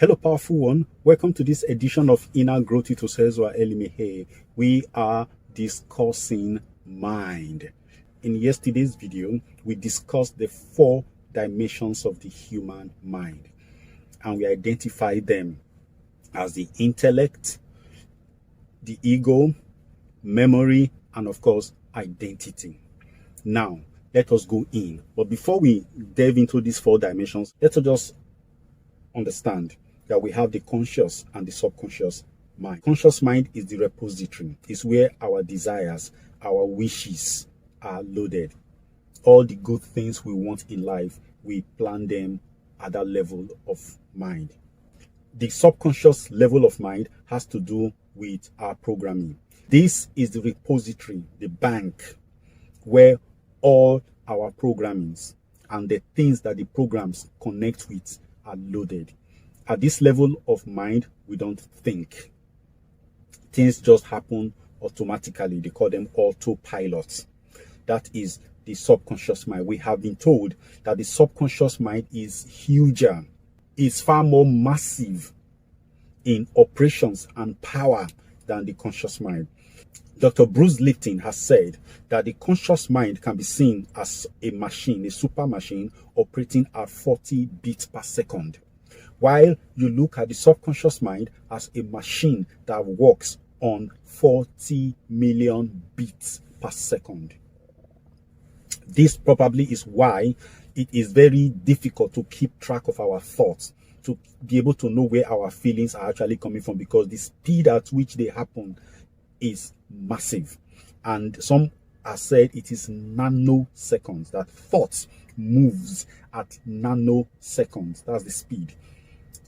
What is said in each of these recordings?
Hello, powerful one. Welcome to this edition of Inner Growth Itosezwa Elimihe. We are discussing mind. In yesterday's video, we discussed the 4 dimensions of the human mind, and we identified them as the intellect, the ego, memory, and of course, identity. Now, let us go in. But before we delve into these 4 dimensions, let's just understand that we have the conscious and the subconscious mind. Conscious mind is the repository. It's where our desires, our wishes are loaded. All the good things we want in life, we plan them at that level of mind. The subconscious level of mind has to do with our programming. This is the repository, the bank, where all our programmings and the things that the programs connect with are loaded. At this level of mind, we don't think. Things just happen automatically. They call them autopilots. That is the subconscious mind. We have been told that the subconscious mind is huger. It's far more massive in operations and power than the conscious mind. Dr. Bruce Lipton has said that the conscious mind can be seen as a machine, a super machine operating at 40 beats per second. While you look at the subconscious mind as a machine that works on 40 million beats per second. This probably is why it is very difficult to keep track of our thoughts, to be able to know where our feelings are actually coming from, because the speed at which they happen is massive. And some have said it is nanoseconds, that thoughts moves at nanoseconds. That's the speed,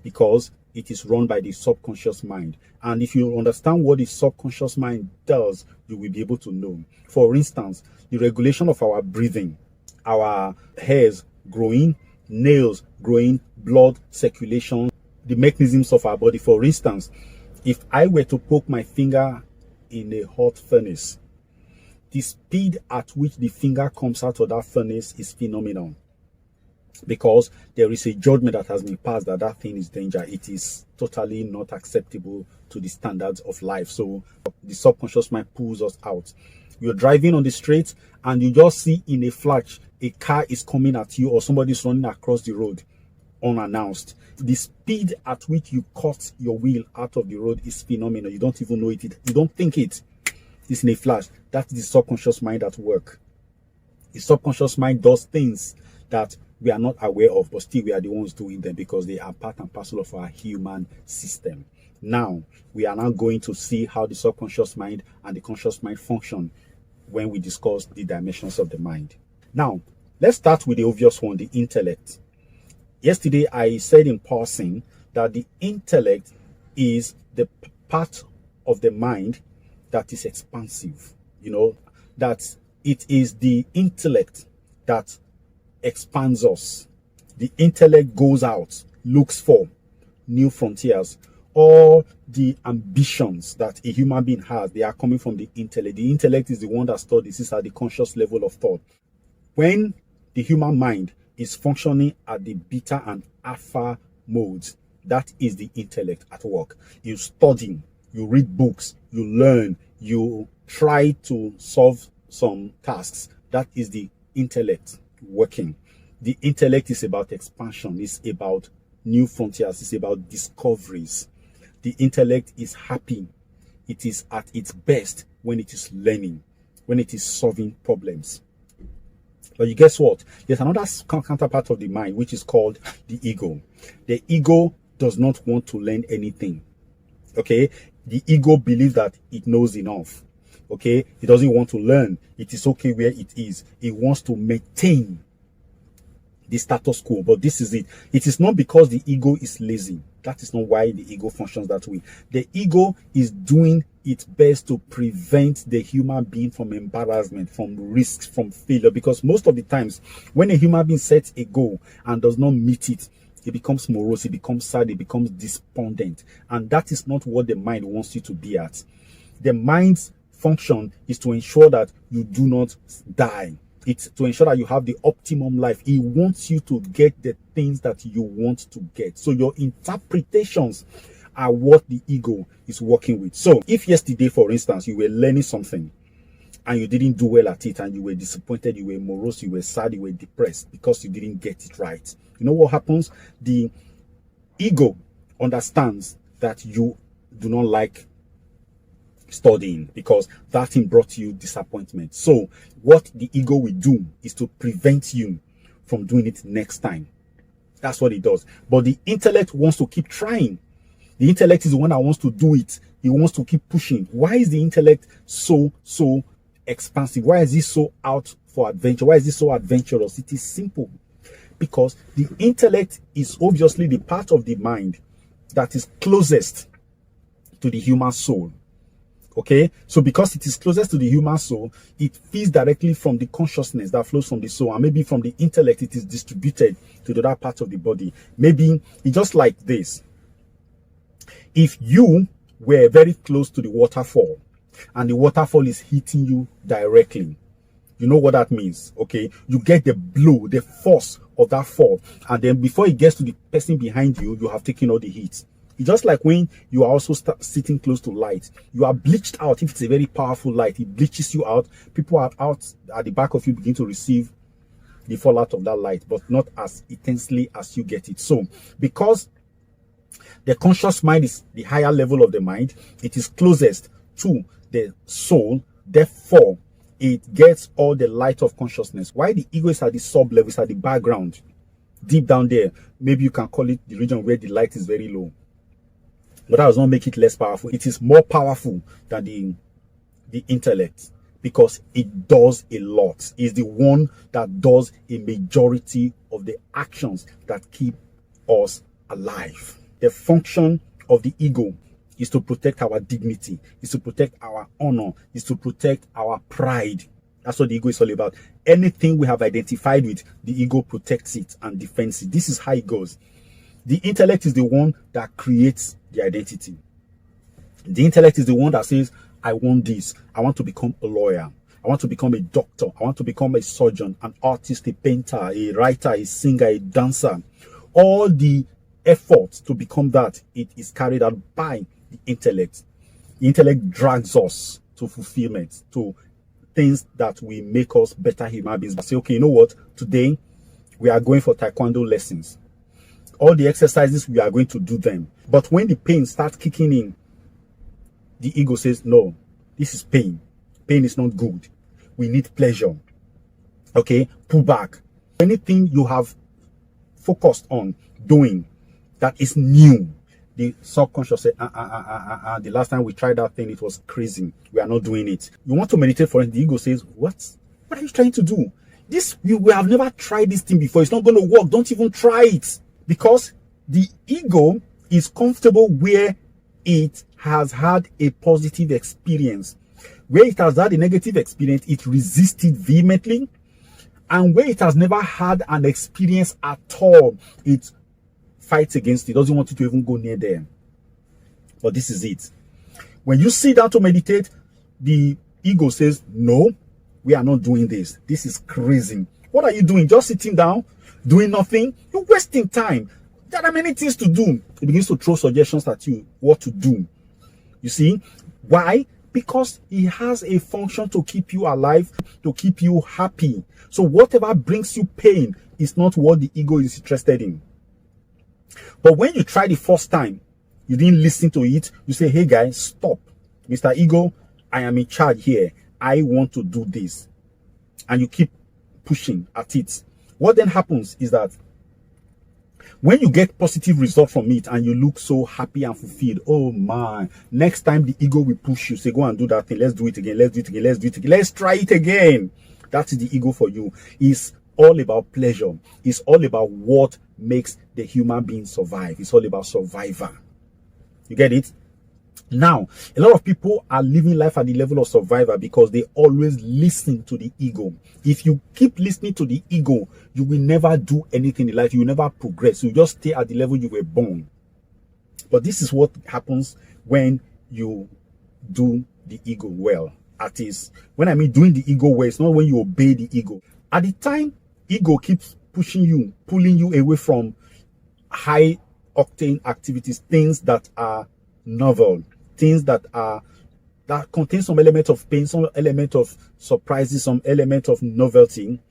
because it is run by the subconscious mind. And if you understand what the subconscious mind does, you will be able to know. For instance, the regulation of our breathing, our hairs growing, nails growing, blood circulation, the mechanisms of our body. For instance, if I were to poke my finger in a hot furnace, the speed at which the finger comes out of that furnace is phenomenal, because there is a judgment that has been passed that that thing is danger. It is totally not acceptable to the standards of life. So the subconscious mind pulls us out. You're driving on the street and you just see in a flash a car is coming at you, or somebody's running across the road unannounced. The speed at which you cut your wheel out of the road is phenomenal. You don't even know it. You don't think it. It's in a flash. That's the subconscious mind at work. The subconscious mind does things that we are not aware of, but still we are the ones doing them, because they are part and parcel of our human system. Now, we are now going to see how the subconscious mind and the conscious mind function when we discuss the dimensions of the mind. Now, let's start with the obvious one, the intellect. Yesterday, I said in passing that the intellect is the part of the mind that is expansive. That it is the intellect that expands us. The intellect goes out, looks for new frontiers. All the ambitions that a human being has, they are coming from the intellect. The intellect is the one that studies. This is at the conscious level of thought. When the human mind is functioning at the beta and alpha modes, that is the intellect at work. You study, you read books, you learn, you try to solve some tasks. That is the intellect working. The intellect is about expansion. It's about new frontiers. It's about discoveries. The intellect is happy. It is at its best when it is learning, when it is solving problems. But you guess what? There's another counterpart of the mind, which is called the ego. The ego does not want to learn anything. Okay? The ego believes that it knows enough. Okay? It doesn't want to learn. It is okay where it is. It wants to maintain the status quo. But this is it. It is not because the ego is lazy. That is not why the ego functions that way. The ego is doing its best to prevent the human being from embarrassment, from risks, from failure. Because most of the times, when a human being sets a goal and does not meet it, it becomes morose, it becomes sad, it becomes despondent. And that is not what the mind wants you to be at. The mind's function is to ensure that you do not die. It's to ensure that you have the optimum life. It wants you to get the things that you want to get. So your interpretations are what the ego is working with. So if yesterday, for instance, you were learning something and you didn't do well at it, and you were disappointed, you were morose, you were sad, you were depressed because you didn't get it right, you know what happens? The ego understands that you do not like studying because that thing brought you disappointment. So what the ego will do is to prevent you from doing it next time. That's what it does. But the intellect wants to keep trying. The intellect is the one that wants to do it. He wants to keep pushing. Why is the intellect so expansive? Why is it so out for adventure? Why is it so adventurous? It is simple. Because the intellect is obviously the part of the mind that is closest to the human soul. Okay, so because it is closest to the human soul, it feeds directly from the consciousness that flows from the soul, and maybe from the intellect it is distributed to the other part of the body. Maybe it's just like this. If you were very close to the waterfall and the waterfall is hitting you directly, you know what that means. Okay, you get the blow, the force of that fall, and then before it gets to the person behind you, you have taken all the heat. It's just like when you are also sitting close to light. You are bleached out. If it's a very powerful light, it bleaches you out. People are out at the back of you begin to receive the fallout of that light, but not as intensely as you get it. So because the conscious mind is the higher level of the mind, it is closest to the soul, therefore it gets all the light of consciousness. Why the ego is at the sub level, is at the background, deep down there. Maybe you can call it the region where the light is very low. But that does not make it less powerful. It is more powerful than the intellect because it does a lot. It's the one that does a majority of the actions that keep us alive. The function of the ego is to protect our dignity, is to protect our honor, is to protect our pride. That's what the ego is all about. Anything we have identified with, the ego protects it and defends it. This is how it goes. The intellect is the one that creates the identity. The intellect is the one that says, I want this. I want to become a lawyer. I want to become a doctor. I want to become a surgeon, an artist, a painter, a writer, a singer, a dancer. All the effort to become that, it is carried out by the intellect. The intellect drags us to fulfillment, to things that will make us better human beings. But say, okay, you know what? Today, we are going for taekwondo lessons. All the exercises, we are going to do them. But when the pain starts kicking in, the ego says, no, this is pain. Pain is not good. We need pleasure. Okay, pull back. Anything you have focused on doing that is new, the subconscious say, the last time we tried that thing, it was crazy. We are not doing it. You want to meditate for it. The ego says, what are you trying to do? This, we have never tried this thing before. It's not going to work. Don't even try it. Because the ego is comfortable where it has had a positive experience. Where it has had a negative experience, it resists it vehemently. And where it has never had an experience at all, it fights against it. Doesn't want you to even go near there. But this is it. When you sit down to meditate, the ego says, no, we are not doing this. This is crazy. What are you doing? Just sitting down, doing nothing? You're wasting time. There are many things to do. It begins to throw suggestions at you what to do. You see? Why? Because it has a function to keep you alive, to keep you happy. So whatever brings you pain is not what the ego is interested in. But when you try the first time, you didn't listen to it, you say, hey guys, stop. Mr. Ego, I am in charge here. I want to do this. And you keep pushing at it. What then happens is that when you get positive result from it and you look so happy and fulfilled, oh man, next time the ego will push you, say, go and do that thing. Let's do it again. Let's do it again. Let's do it again. Let's try it again. That is the ego for you. It's all about pleasure. It's all about what makes the human being survive. It's all about survivor. You get it? Now, a lot of people are living life at the level of survivor because they always listen to the ego. If you keep listening to the ego, you will never do anything in life. You will never progress. You just stay at the level you were born. But this is what happens when you do the ego well. That is, when I mean doing the ego well, it's not when you obey the ego. At the time, ego keeps pushing you, pulling you away from high octane activities, things that are novel, things that contain some element of pain, some element of surprises, some element of novelty,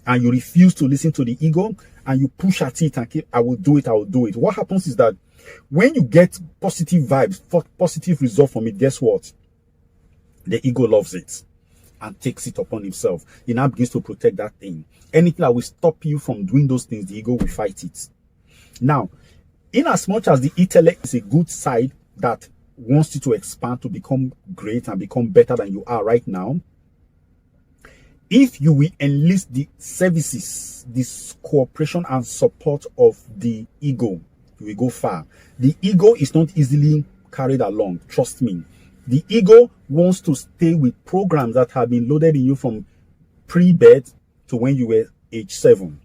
and you refuse to listen to the ego and you push at it and keep, I will do it. What happens is that when you get positive vibes, positive result from it, guess what? The ego loves it and takes it upon himself. He now begins to protect that thing. Anything that will stop you from doing those things, the ego will fight it. Now, in as much as the intellect is a good side that wants you to expand to become great and become better than you are right now, if you will enlist the services, this cooperation and support of the ego, you will go far. The ego is not easily carried along, trust me. The ego wants to stay with programs that have been loaded in you from pre-birth to when you were age 7.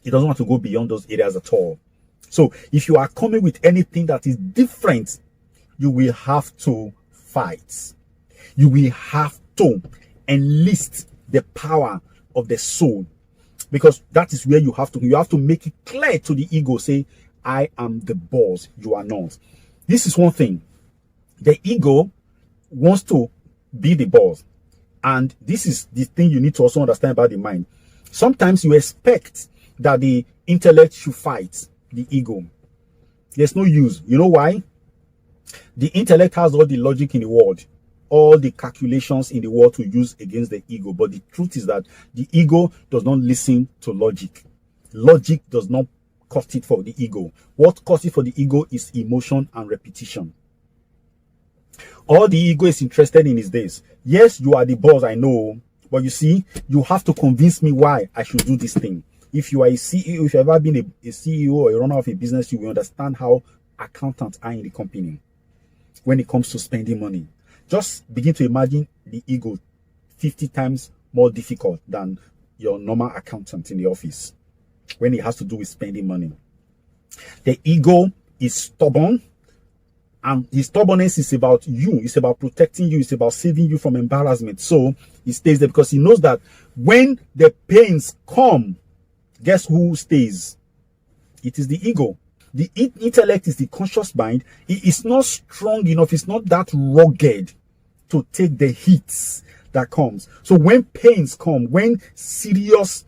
It doesn't want to go beyond those areas at all. So if you are coming with anything that is different, you will have to fight. You will have to enlist the power of the soul, because that is where you have to make it clear to the ego, say, I am the boss, you are not. This is one thing. The ego wants to be the boss, and this is the thing you need to also understand about the mind. Sometimes you expect that the intellect should fight the ego. There's no use. You know why? The intellect has all the logic in the world, all the calculations in the world to use against the ego. But the truth is that the ego does not listen to logic. Logic does not cut it for the ego. What cuts it for the ego is emotion and repetition. All the ego is interested in is this. Yes, you are the boss, I know. But you see, you have to convince me why I should do this thing. If you are a CEO, if you've ever been a CEO or a runner of a business, you will understand how accountants are in the company when it comes to spending money. Just begin to imagine the ego 50 times more difficult than your normal accountant in the office when it has to do with spending money. The ego is stubborn, and his stubbornness is about you. It's about protecting you. It's about saving you from embarrassment. So he stays there because he knows that when the pains come, guess who stays? It is the ego. The intellect is the conscious mind. It is not strong enough. It's not that rugged to take the hits that comes. So when pains come, when serious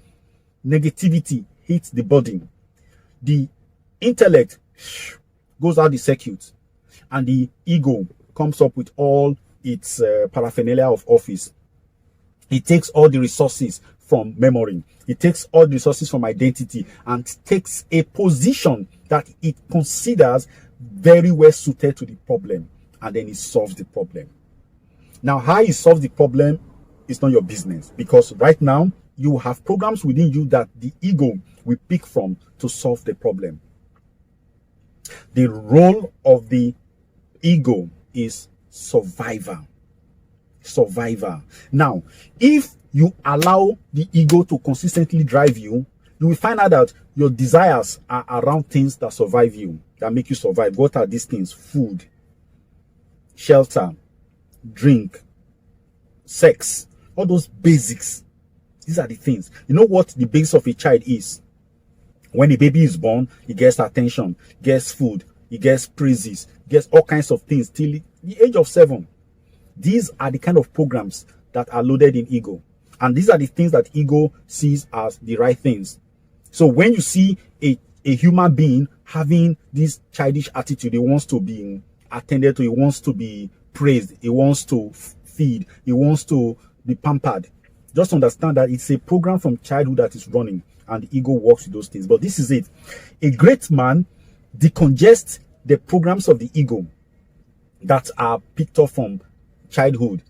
negativity hits the body, the intellect goes out the circuit, and the ego comes up with all its paraphernalia of office. It takes all the resources from memory. It takes all the resources from identity and takes a position that it considers very well suited to the problem, and then it solves the problem. Now, how it solves the problem is not your business, because right now you have programs within you that the ego will pick from to solve the problem. The role of the ego is survivor. Now, if you allow the ego to consistently drive you, you will find out that your desires are around things that survive you, that make you survive. What are these things? Food, shelter, drink, sex, all those basics. These are the things. You know what the base of a child is? When a baby is born, he gets attention, gets food, he gets praises, gets all kinds of things till the age of 7. These are the kind of programs that are loaded in ego. And these are the things that ego sees as the right things. So when you see a human being having this childish attitude, he wants to be attended to, he wants to be praised, he wants to feed, he wants to be pampered. Just understand that it's a program from childhood that is running, and the ego works with those things. But this is it. A great man decongests the programs of the ego that are picked up from childhood,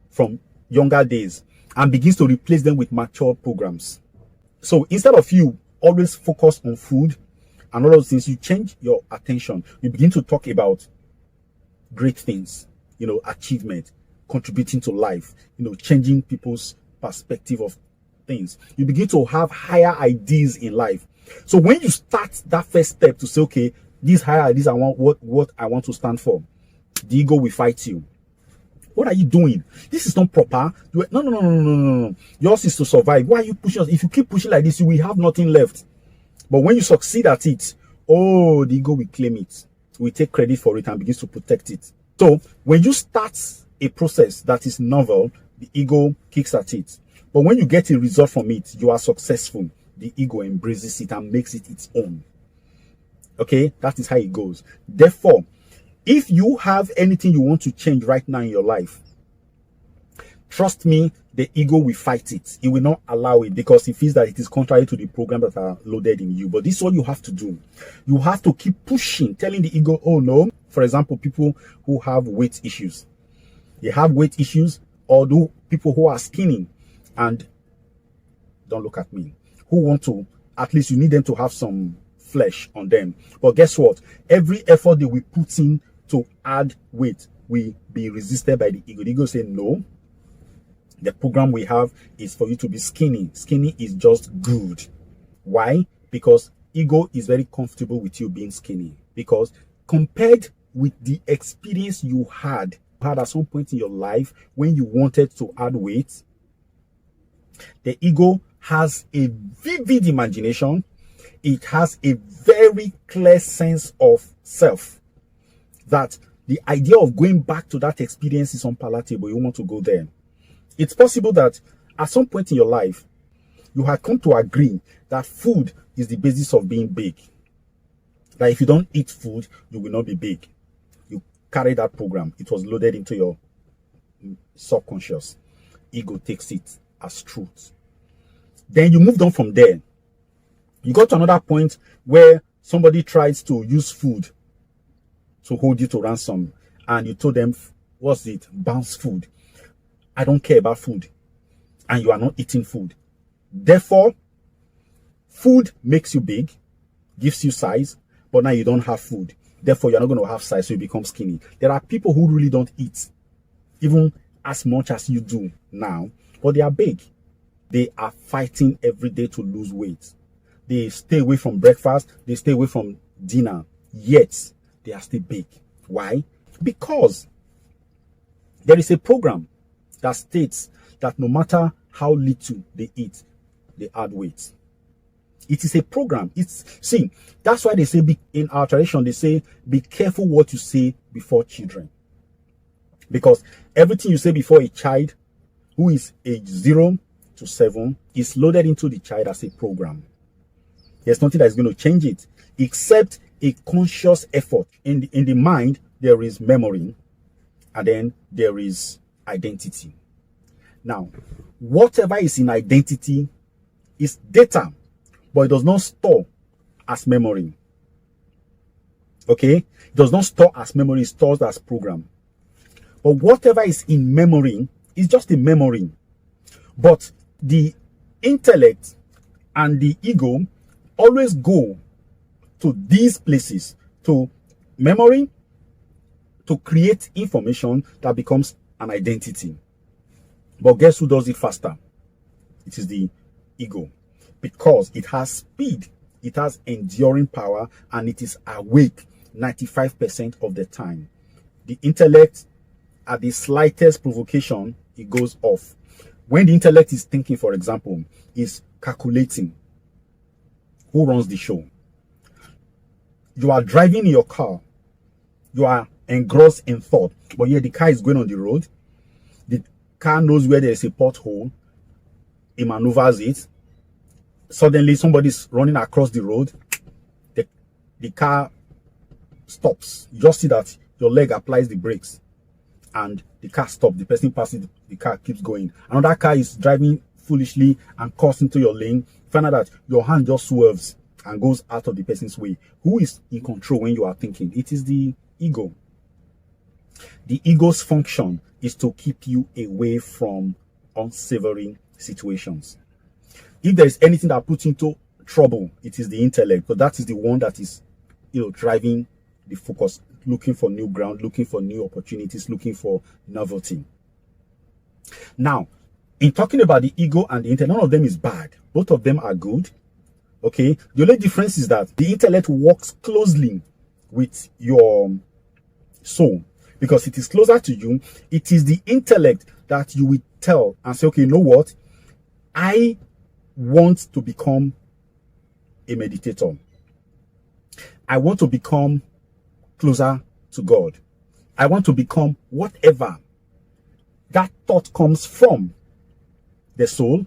from younger days, and begins to replace them with mature programs. So instead of you always focus on food and all those things, you change your attention. You begin to talk about great things, achievement, contributing to life, changing people's perspective of things. You begin to have higher ideas in life. So when you start that first step to say, okay, these higher ideas, I want what I want to stand for, the ego will fight you. What are you doing? This is not proper. No. Yours is to survive. Why are you pushing us? If you keep pushing like this, you will have nothing left. But when you succeed at it, oh, the ego will claim it. We take credit for it and begins to protect it. So when you start a process that is novel, the ego kicks at it. But when you get a result from it, you are successful. The ego embraces it and makes it its own. Okay, that is how it goes. Therefore, if you have anything you want to change right now in your life, trust me, the ego will fight it. It will not allow it because it feels that it is contrary to the program that are loaded in you. But this is what you have to do. You have to keep pushing, telling the ego, oh no. For example, people who have weight issues. They have weight issues, or do people who are skinny and don't look at me, who want to, at least you need them to have some flesh on them. But guess what? Every effort they will put in to add weight will be resisted by the ego. The ego say, no, the program we have is for you to be skinny. Skinny is just good. Why? Because ego is very comfortable with you being skinny. Because compared with the experience you had at some point in your life when you wanted to add weight, the ego has a vivid imagination. It has a very clear sense of self, that the idea of going back to that experience is unpalatable. You want to go there. It's possible that at some point in your life, you had come to agree that food is the basis of being big. That if you don't eat food, you will not be big. You carry that program. It was loaded into your subconscious. Ego takes it as truth. Then you moved on from there. You got to another point where somebody tries to use food to hold you to ransom, and you told them, what's it? Bounce food. I don't care about food. And you are not eating food. Therefore, food makes you big, gives you size, but now you don't have food. Therefore, you're not going to have size, so you become skinny. There are people who really don't eat, even as much as you do now, but they are big. They are fighting every day to lose weight. They stay away from breakfast. They stay away from dinner. Yet, they are still big. Why? Because there is a program that states that no matter how little they eat, they add weight. It is a program. See, that's why they say, in our tradition, they say, be careful what you say before children. Because everything you say before a child who is age 0 to 7 is loaded into the child as a program. There's nothing that is going to change it except a conscious effort. In the mind, there is memory, and then there is identity. Now, whatever is in identity is data, but it does not store as memory. Okay? It does not store as memory, it stores as program. But whatever is in memory is just a memory. But the intellect and the ego always go to these places, to memory, to create information that becomes an identity. But guess who does it faster? It is the ego. Because it has speed, it has enduring power, and it is awake 95% of the time. The intellect, at the slightest provocation, it goes off. When the intellect is thinking, for example, is calculating who runs the show. You are driving in your car. You are engrossed in thought. But yet the car is going on the road. The car knows where there is a pothole. It maneuvers it. Suddenly somebody's running across the road. The car stops. You just see that your leg applies the brakes. And the car stops. The person passes, the car keeps going. Another car is driving foolishly and cuts into your lane. Find out that your hand just swerves and goes out of the person's way. Who is in control when you are thinking? It is the ego. The ego's function is to keep you away from unsavory situations. If there is anything that puts into trouble, it is the intellect, but that is the one that is, driving the focus, looking for new ground, looking for new opportunities, looking for novelty. Now, in talking about the ego and the intellect, none of them is bad. Both of them are good. Okay? The only difference is that the intellect works closely with your soul. because it is closer to you. It is the intellect that you will tell and say, okay, you know what? I want to become a meditator. I want to become closer to God. I want to become whatever. That thought comes from the soul,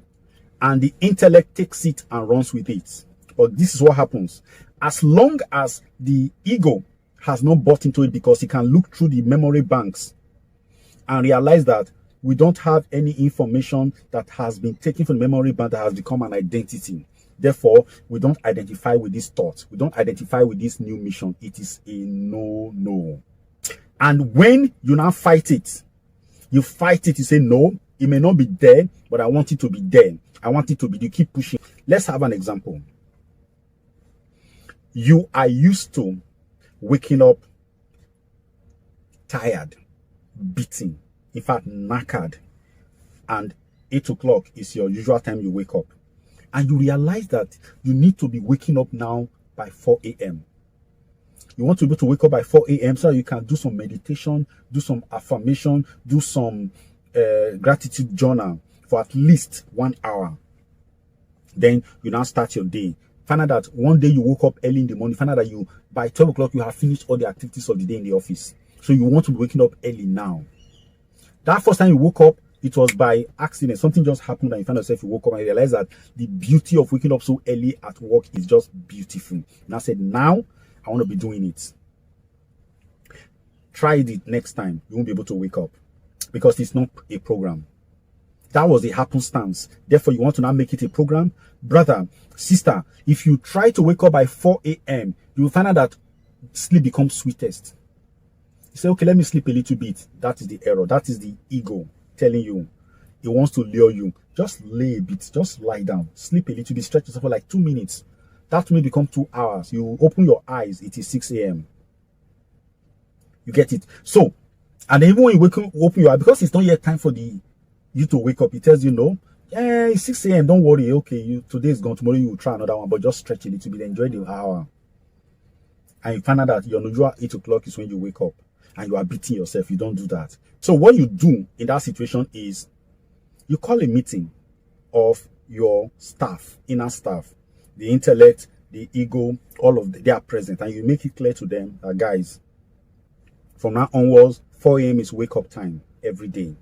and the intellect takes it and runs with it. But this is what happens. As long as the ego has not bought into it, because it can look through the memory banks and realize that we don't have any information that has been taken from the memory bank that has become an identity. Therefore, we don't identify with this thought. We don't identify with this new mission. It is a no. And when you now fight it, you say, no, it may not be there, but I want it to be there. I want it to be, you keep pushing. Let's have an example. You are used to waking up tired, beaten, in fact, knackered, and 8 o'clock is your usual time you wake up. And you realize that you need to be waking up now by 4 a.m. You want to be able to wake up by 4 a.m. so that you can do some meditation, do some affirmation, do some gratitude journal for at least 1 hour. Then you now start your day. Find out that one day you woke up early in the morning. Find out that by 12 o'clock, you have finished all the activities of the day in the office. So you want to be waking up early now. That first time you woke up, it was by accident. Something just happened and you found yourself, you woke up and you realized that the beauty of waking up so early at work is just beautiful. And I said, now I want to be doing it. Try it next time. You won't be able to wake up because it's not a program. That was a happenstance. Therefore, you want to now make it a program. Brother, sister, if you try to wake up by 4 a.m., you will find out that sleep becomes sweetest. You say, okay, let me sleep a little bit. That is the error. That is the ego telling you. It wants to lure you. Just lay a bit. Just lie down. Sleep a little bit. Stretch yourself for like 2 minutes. That may become 2 hours. You open your eyes. It is 6 a.m. You get it? So, and then even when you open your eyes, because it's not yet time for you to wake up, it tells you, no, yeah, it's 6 a.m. Don't worry. Okay, today is gone. Tomorrow you will try another one, but just stretch a little bit. Enjoy the hour. And you find out that your usual 8 o'clock is when you wake up. And you are beating yourself. You don't do that. So what you do in that situation is you call a meeting of your staff, inner staff, the intellect, the ego, all of they are present, and you make it clear to them that, guys, from now onwards, 4 a.m. is wake up time every day.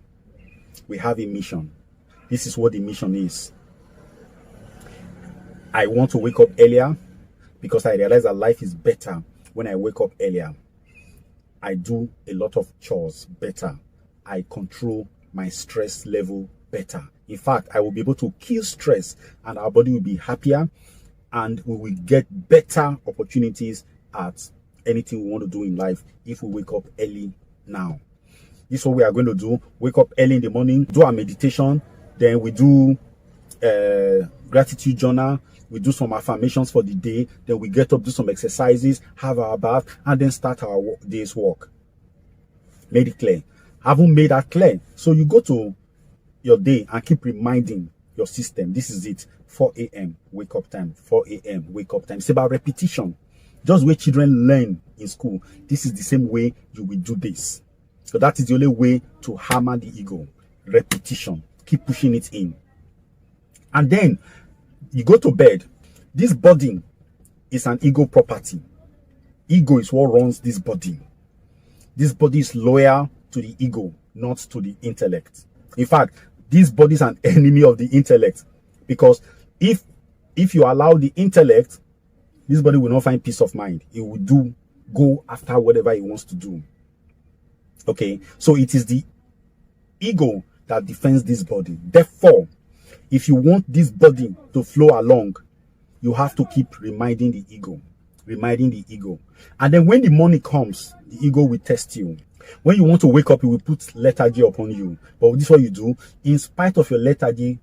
We have a mission. This is what the mission is. I want to wake up earlier because I realize that life is better when I wake up earlier. I do a lot of chores better. I control my stress level better. In fact, I will be able to kill stress and our body will be happier and we will get better opportunities at anything we want to do in life if we wake up early now. This is what we are going to do. Wake up early in the morning, do our meditation, then we do gratitude journal, we do some affirmations for the day, then we get up, do some exercises, have our bath, and then start our day's work. Made it clear. Haven't made that clear. So you go to your day and keep reminding your system, this is it, 4 a.m. wake up time, 4 a.m. wake up time. It's about repetition. Just where children learn in school, this is the same way you will do this. So that is the only way to hammer the ego. Repetition. Keep pushing it in. And then you go to bed. This body is an ego property. Ego is what runs this body. This body is loyal to the ego, not to the intellect. In fact, this body is an enemy of the intellect, because if you allow the intellect, this body will not find peace of mind. It will go after whatever it wants to do. Okay, so it is the ego that defends this body. Therefore, if you want this body to flow along, you have to keep reminding the ego. And then when the morning comes, the ego will test you. When you want to wake up, it will put lethargy upon you. But this is what you do. In spite of your lethargy,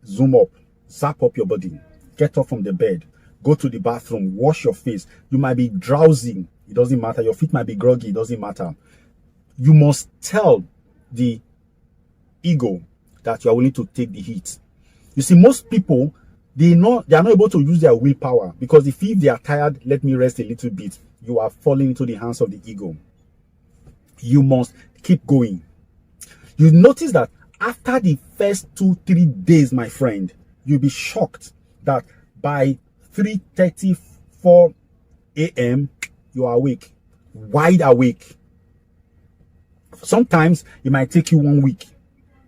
zoom up, zap up your body, get up from the bed, go to the bathroom, wash your face. You might be drowsy. It doesn't matter. Your feet might be groggy. It doesn't matter. You must tell the ego that you are willing to take the heat. You see, most people, they are not able to use their willpower, because if they are tired, let me rest a little bit, you are falling into the hands of the ego. You must keep going. You notice that after the first 2-3 days, my friend, you'll be shocked that by 3:34 a.m. you are awake, wide awake. Sometimes it might take you 1 week.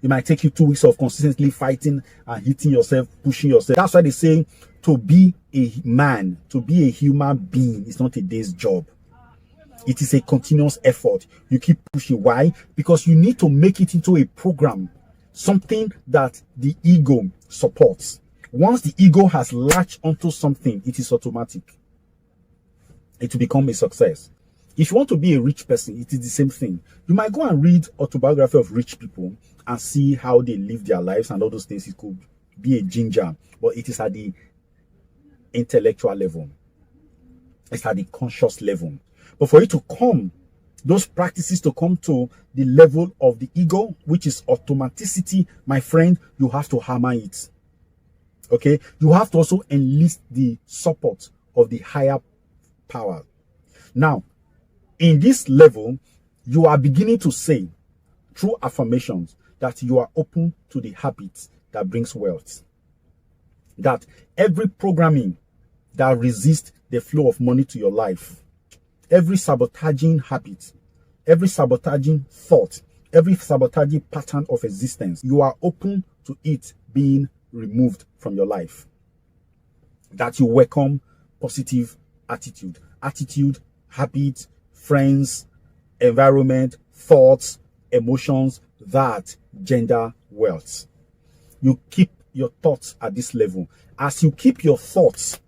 It might take you 2 weeks of consistently fighting and hitting yourself, pushing yourself. That's why they say to be a man, to be a human being is not a day's job. It is a continuous effort. You keep pushing. Why? Because you need to make it into a program, something that the ego supports. Once the ego has latched onto something, it is automatic. It will become a success. If you want to be a rich person, it is the same thing. You might go and read autobiography of rich people and see how they live their lives and all those things. It could be a ginger, but it is at the intellectual level. It's at the conscious level. But for it to come, those practices to come to the level of the ego, which is automaticity, my friend, you have to hammer it. Okay? You have to also enlist the support of the higher power. Now, in this level, you are beginning to say, through affirmations, that you are open to the habits that brings wealth. That every programming that resists the flow of money to your life, every sabotaging habit, every sabotaging thought, every sabotaging pattern of existence, you are open to it being removed from your life. That you welcome positive attitude, habit, friends, environment, thoughts, emotions that gender wealth. You keep your thoughts at this level. As you keep your thoughts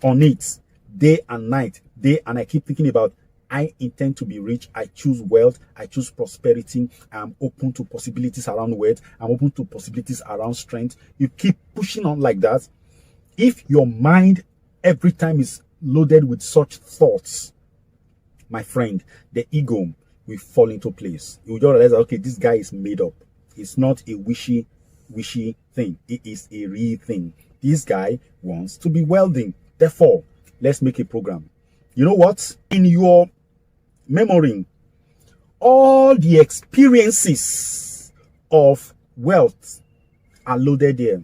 on it day and night, I keep thinking about, I intend to be rich, I choose wealth, I choose prosperity, I'm open to possibilities around wealth, I'm open to possibilities around strength. You keep pushing on like that. If your mind every time is loaded with such thoughts, my friend, the ego will fall into place. You will just realize, okay, this guy is made up. It's not a wishy thing. It is a real thing. This guy wants to be wealthy. Therefore, let's make a program. You know what? In your memory, all the experiences of wealth are loaded there.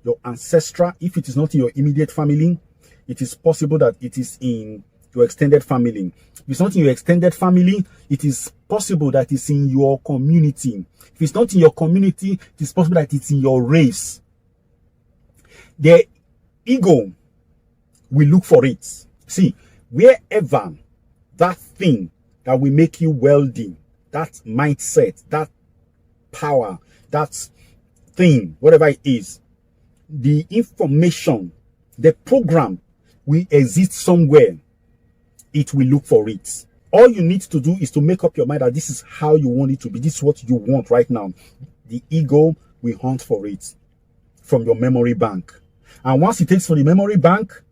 Your ancestral, if it is not in your immediate family, it is possible that it is in your extended family. If it's not in your extended family, it is possible that it's in your community. If it's not in your community, it is possible that it's in your race. The ego will look for it. See, wherever that thing that will make you wealthy, that mindset, that power, that thing, whatever it is, the information, the program will exist somewhere. It will look for it. All you need to do is to make up your mind that this is how you want it to be. This is what you want right now. The ego will hunt for it from your memory bank. And once it takes from the memory bank,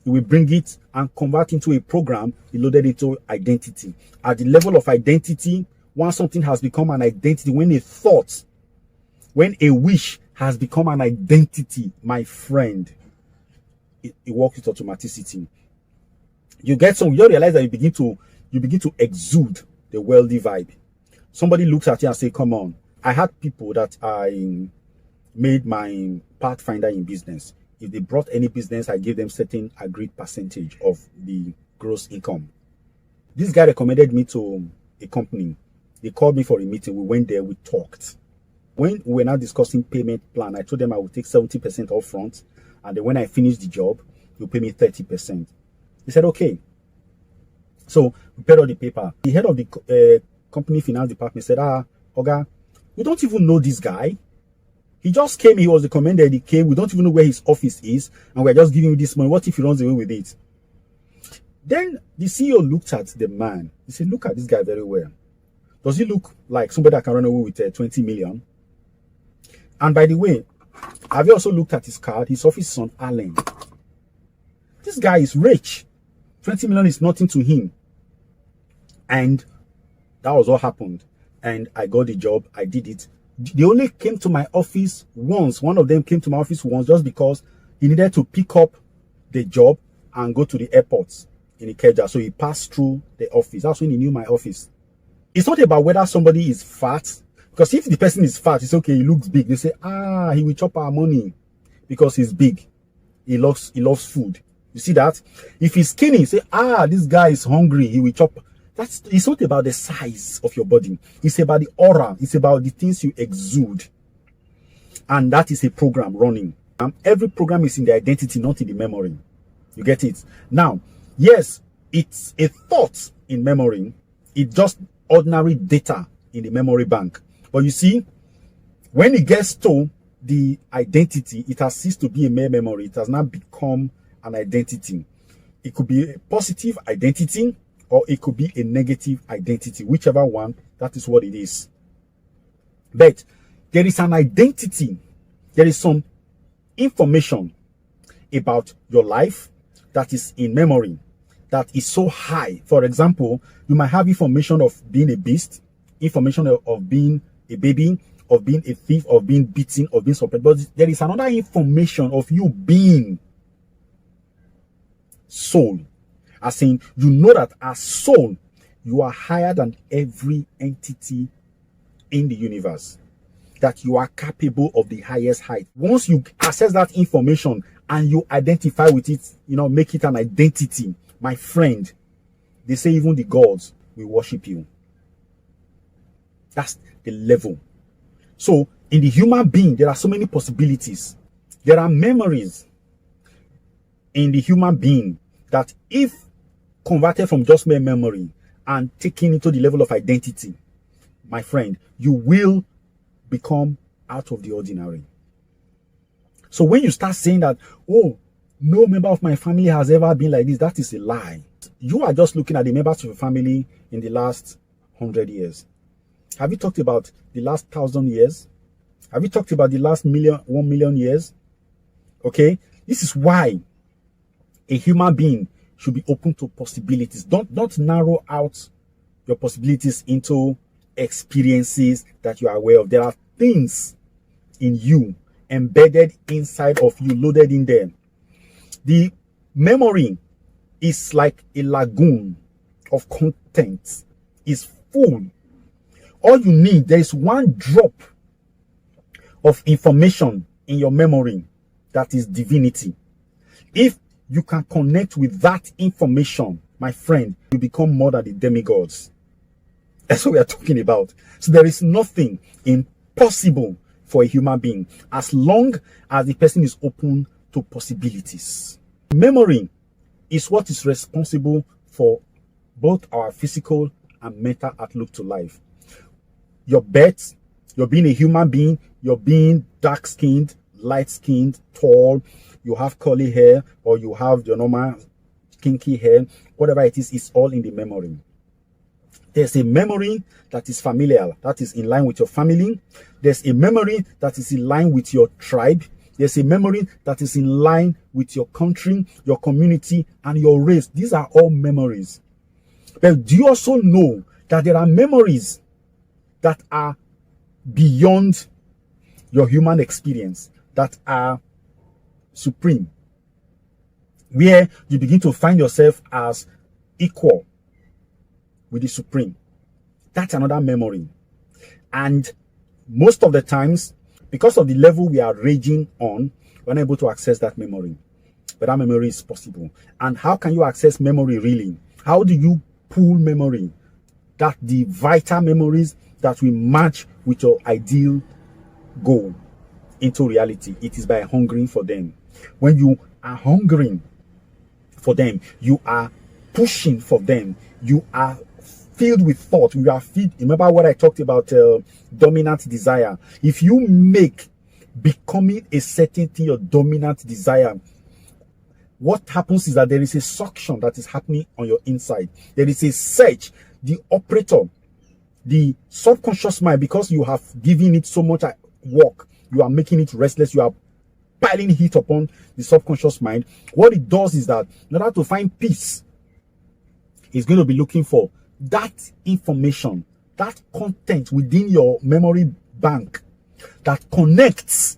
it will bring it and convert into a program loaded into identity. At the level of identity, once something has become an identity, when a thought, when a wish has become an identity, my friend, it works with automaticity. You realize that you begin to exude the wealthy vibe. Somebody looks at you and say, come on. I had people that I made my pathfinder in business. If they brought any business, I gave them certain agreed percentage of the gross income. This guy recommended me to a company. They called me for a meeting. We went there, we talked. When we were now discussing payment plan, I told them I would take 70% up front. And then when I finish the job, you'll pay me 30%. He said, okay. So we paid all the paper. The head of the company finance department said, Oga, we don't even know this guy. He just came, he was recommended, he came. We don't even know where his office is. And we're just giving you this money. What if he runs away with it? Then the CEO looked at the man. He said, look at this guy very well. Does he look like somebody that can run away with 20 million? And by the way, have you also looked at his card? His office is on Allen. This guy is rich. 20 million is nothing to him. And that was what happened. And I got the job. I did it. They only came to my office once. One of them came to my office once just because he needed to pick up the job and go to the airport in Ikeja. So he passed through the office. That's when he knew my office. It's not about whether somebody is fat, because if the person is fat, it's okay, he looks big. They say, he will chop our money because he's big. He loves food. You see that? If he's skinny, say, this guy is hungry, he will chop. It's not about the size of your body. It's about the aura. It's about the things you exude. And that is a program running. Every program is in the identity, not in the memory. You get it? Now, yes, it's a thought in memory. It's just ordinary data in the memory bank. But you see, when it gets to the identity, it has ceased to be a mere memory. It has now become an identity. It could be a positive identity, or it could be a negative identity. Whichever one, that is what it is. But there is an identity. There is some information about your life that is in memory, that is so high. For example, you might have information of being a beast, information of being a baby, of being a thief, of being beaten, of being suppressed. But there is another information of you being soul. As in, you know that as soul, you are higher than every entity in the universe. That you are capable of the highest height. Once you access that information and you identify with it, make it an identity, my friend, they say even the gods will worship you. That's the level. So in the human being, there are so many possibilities. There are memories in the human being that, if converted from just mere memory and taken into the level of identity, my friend, you will become out of the ordinary. So when you start saying that, no member of my family has ever been like this, that is a lie. You are just looking at the members of your family in the last 100 years. Have you talked about the last 1,000 years? Have you talked about the last 1 million years? Okay, this is why a human being should be open to possibilities. Don't narrow out your possibilities into experiences that you are aware of. There are things in you, embedded inside of you, loaded in there. The memory is like a lagoon of content. It's full. All you need, there is one drop of information in your memory that is divinity. If you can connect with that information, my friend, you become more than the demigods. That's what we are talking about. So there is nothing impossible for a human being as long as the person is open to possibilities. Memory is what is responsible for both our physical and mental outlook to life. Your birth, you're being a human being, you're being dark-skinned, light-skinned, tall, you have curly hair, or you have your normal kinky hair, whatever it is, it's all in the memory. There's a memory that is familial, that is in line with your family. There's a memory that is in line with your tribe. There's a memory that is in line with your country, your community, and your race. These are all memories. But do you also know that there are memories that are beyond your human experience, that are supreme, where you begin to find yourself as equal with the supreme? That's another memory. And most of the times, because of the level we are raging on, we're not able to access that memory. But that memory is possible. And how can you access memory really? How do you pull memory? That the vital memories that will match with your ideal goal into reality. It is by hungering for them. When you are hungering for them, you are pushing for them, you are filled with thought, you are filled. Remember what I talked about, dominant desire. If you make becoming a certain thing your dominant desire, what happens is that there is a suction that is happening on your inside. There is a search. The operator, the subconscious mind, because you have given it so much work, you are making it restless, you are piling heat upon the subconscious mind. What it does is that in order to find peace, it's going to be looking for that information, that content within your memory bank that connects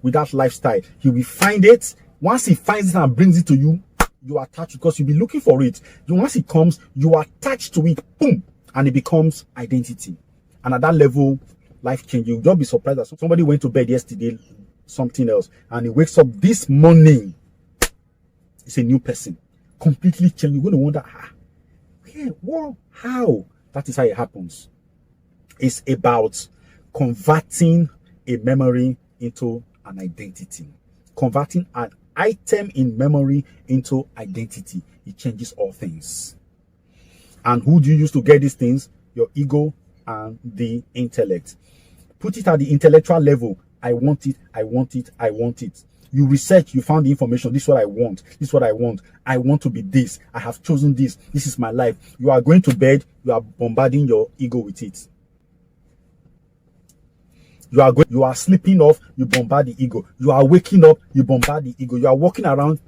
with that lifestyle. He will find it. Once he finds it and brings it to you, you are attached, because you'll be looking for it. Once it comes, you are attached to it. Boom. and it becomes identity. And at that level, life change. You'll just be surprised that somebody went to bed yesterday, something else, and he wakes up this morning, it's a new person, completely changed. You're going to wonder, yeah, what, how? That is how it happens. It's about converting a memory into an identity, converting an item in memory into identity. It changes all things. And who do you use to get these things? Your ego and the intellect. Put it at the intellectual level. I want it, I want it, I want it. You research, you found the information. This is what I want. This is what I want. I want to be this. I have chosen this. This is my life. You are going to bed, you are bombarding your ego with it. You are sleeping off, you bombard the ego. You are waking up, you bombard the ego. You are walking around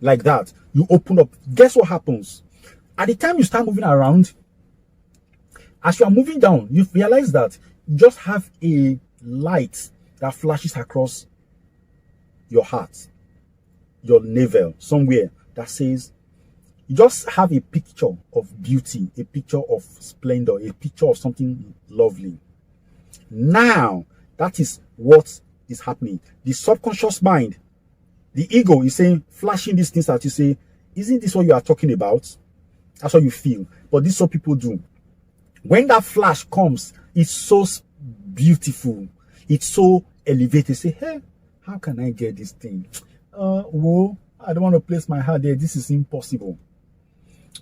like that. You open up. Guess what happens? At the time you start moving around, as you are moving down, you realize that you just have a light that flashes across your heart, your navel, somewhere that says, you just have a picture of beauty, a picture of splendor, a picture of something lovely. Now, that is what is happening. The subconscious mind, the ego is saying, flashing these things that you say, isn't this what you are talking about? That's what you feel. But this is what people do. When that flash comes, it's so beautiful. It's so elevated. Say, hey, how can I get this thing? Whoa, I don't want to place my heart there. This is impossible.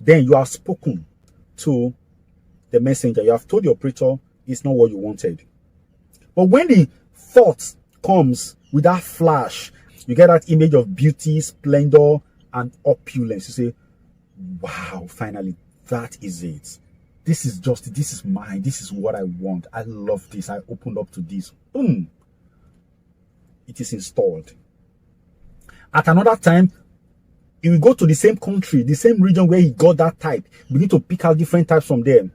Then you have spoken to the messenger. You have told the operator it's not what you wanted. But when the thought comes with that flash, you get that image of beauty, splendor, and opulence. You say, wow, finally, that is it. This is mine. This is what I want. I love this. I opened up to this. Boom. It is installed. At another time, he will go to the same country, the same region where he got that type. We need to pick out different types from them.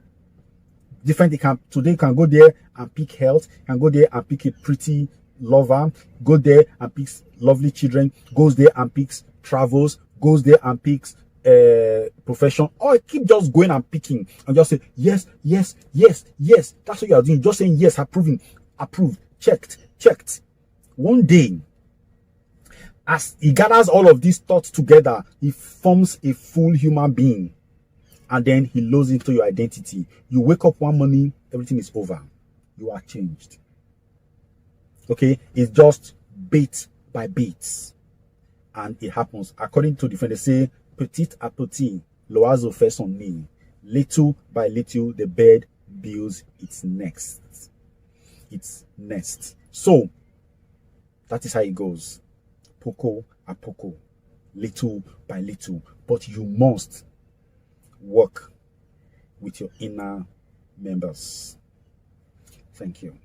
Today you can go there and pick health, you can go there and pick a pretty lover, go there and picks lovely children, goes there and picks travels, goes there and picks profession, or keep just going and picking and just say yes, yes, yes, yes. That's what you are doing. Just saying yes, approving, approved, checked. One day, as he gathers all of these thoughts together, he forms a full human being. And then he loses into your identity. You wake up one morning, everything is over. You are changed. Okay? It's just bit by bit. And it happens. According to the friend, they say, petit à petit, l'oiseau fait son nid. Little by little, the bird builds its nest. So, that is how it goes. Poco a poco. Little by little. But you must work with your inner members. Thank you.